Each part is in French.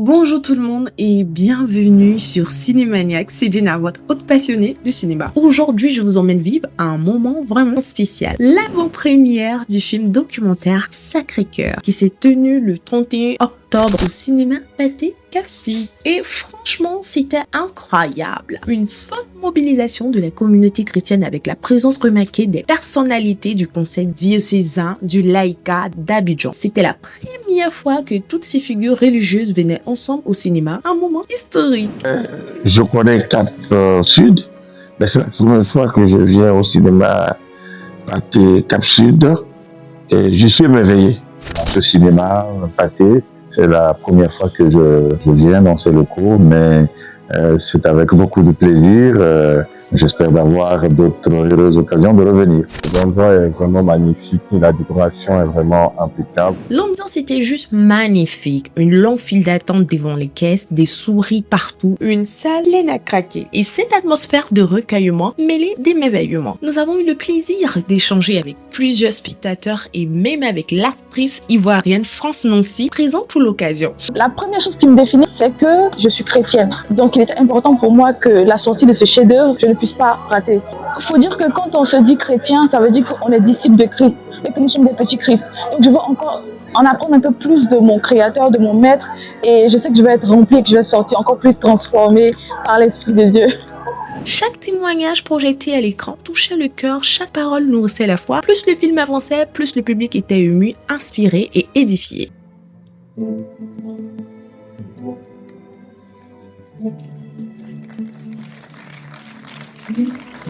Bonjour tout le monde et bienvenue sur Cinémaniac, c'est Jenna, votre hôte passionnée de cinéma. Aujourd'hui, je vous emmène vivre un moment vraiment spécial. L'avant-première du film documentaire Sacré-Cœur qui s'est tenu le 31 octobre au cinéma Pathé Cap-Sud. Et franchement, c'était incroyable. Une forte mobilisation de la communauté chrétienne avec la présence remarquée des personnalités du conseil diocésain du laïcat d'Abidjan. C'était la première fois que toutes ces figures religieuses venaient ensemble au cinéma, un moment historique. Je connais Cap-Sud, mais c'est la première fois que je viens au cinéma Pathé Cap-Sud et je suis émerveillé. Ce cinéma Pathé, c'est la première fois que je viens dans ces locaux, mais c'est avec beaucoup de plaisir. J'espère d'avoir d'autres heureuses occasions de revenir. L'endroit est vraiment magnifique, la décoration est vraiment impeccable. L'ambiance était juste magnifique. Une longue file d'attente devant les caisses, des souris partout, une salle pleine à craquer. Et cette atmosphère de recueillement mêlée d'émerveillement. Nous avons eu le plaisir d'échanger avec plusieurs spectateurs et même avec l'actrice ivoirienne France Nancy, présente pour l'occasion. La première chose qui me définit, c'est que je suis chrétienne. Donc il était important pour moi que la sortie de ce chef-d'œuvre, je ne puisse pas rater. Il faut dire que quand on se dit chrétien, ça veut dire qu'on est disciple de Christ et que nous sommes des petits Christ. Donc je veux encore en apprendre un peu plus de mon créateur, de mon maître, et je sais que je vais être remplie et que je vais sortir encore plus transformée par l'Esprit de Dieu. Chaque témoignage projeté à l'écran touchait le cœur, chaque parole nourrissait la foi. Plus le film avançait, plus le public était ému, inspiré et édifié.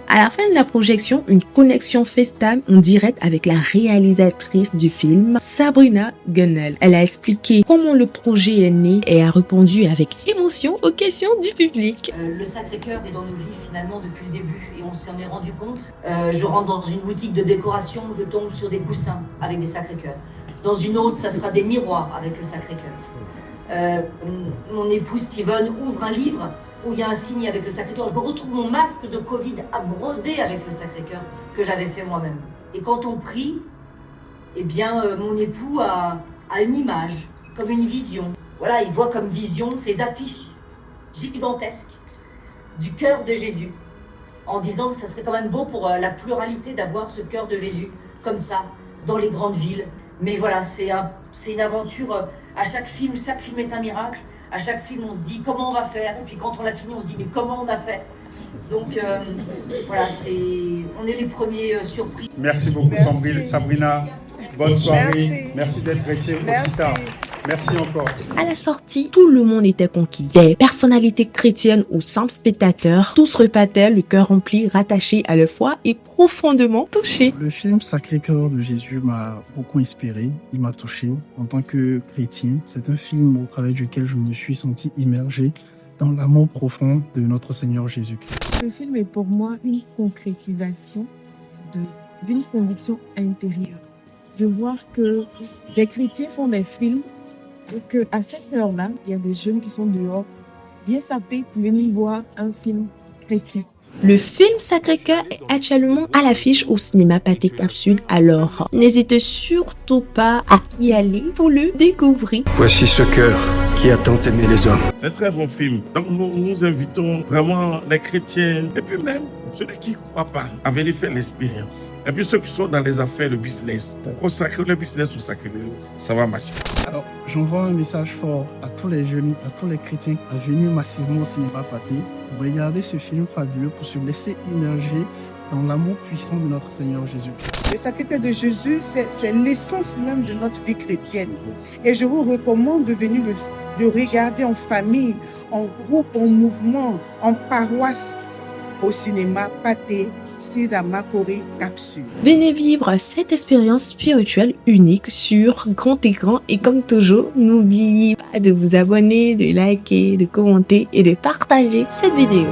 À la fin de la projection, une connexion FaceTime en direct avec la réalisatrice du film, Sabrina Gunnell. Elle a expliqué comment le projet est né et a répondu avec émotion aux questions du public. Le Sacré-Cœur est dans nos vies finalement depuis le début et on s'en est rendu compte. Je rentre dans une boutique de décoration, je tombe sur des coussins avec des Sacré-Cœurs. Dans une autre, ça sera des miroirs avec le Sacré-Cœur. Mon époux Steven ouvre un livre où il y a un signe avec le Sacré-Cœur. Je me retrouve mon masque de Covid à broder avec le Sacré-Cœur que j'avais fait moi-même. Et quand on prie, eh bien, mon époux a une image, comme une vision. Voilà, il voit comme vision ces affiches gigantesques du cœur de Jésus, en disant que ça serait quand même beau pour la pluralité d'avoir ce cœur de Jésus, comme ça, dans les grandes villes. Mais voilà, c'est une aventure. À chaque film est un miracle. À chaque film, on se dit comment on va faire, et puis quand on l'a fini, on se dit mais comment on a fait. Donc voilà, on est les premiers surpris. Merci beaucoup Sabrina. Bonne soirée. Merci d'être resté aussi tard. Merci encore. À la sortie, tout le monde était conquis. Des personnalités chrétiennes ou simples spectateurs, tous repartaient le cœur rempli, rattachés à leur foi et profondément touchés. Le film Sacré-Cœur de Jésus m'a beaucoup inspiré, il m'a touché en tant que chrétien. C'est un film au travers duquel je me suis senti immergé dans l'amour profond de notre Seigneur Jésus-Christ. Le film est pour moi une concrétisation d'une conviction intérieure. De voir que les chrétiens font des films et qu'à cette heure-là, il y a des jeunes qui sont dehors, bien sapés pour venir voir un film chrétien. Le film Sacré-Cœur est actuellement à l'affiche au cinéma Pathé Cap-Sud, alors n'hésitez surtout pas à y aller pour le découvrir. Voici ce cœur qui a tant aimé les hommes. C'est un très bon film. Donc nous invitons vraiment les chrétiens et puis même ceux qui ne croient pas à venir faire l'expérience. Et puis ceux qui sont dans les affaires de business, pour consacrer le business au Sacré-Cœur, ça va marcher. Alors, j'envoie un message fort à tous les jeunes, à tous les chrétiens à venir massivement au cinéma Pathé pour regarder ce film fabuleux, pour se laisser immerger dans l'amour puissant de notre Seigneur Jésus. Le Sacré-Cœur de Jésus, c'est l'essence même de notre vie chrétienne. Et je vous recommande de venir de regarder en famille, en groupe, en mouvement, en paroisse, au cinéma Pathé Cap-Sud. Venez vivre cette expérience spirituelle unique sur grand écran et comme toujours, n'oubliez pas de vous abonner, de liker, de commenter et de partager cette vidéo.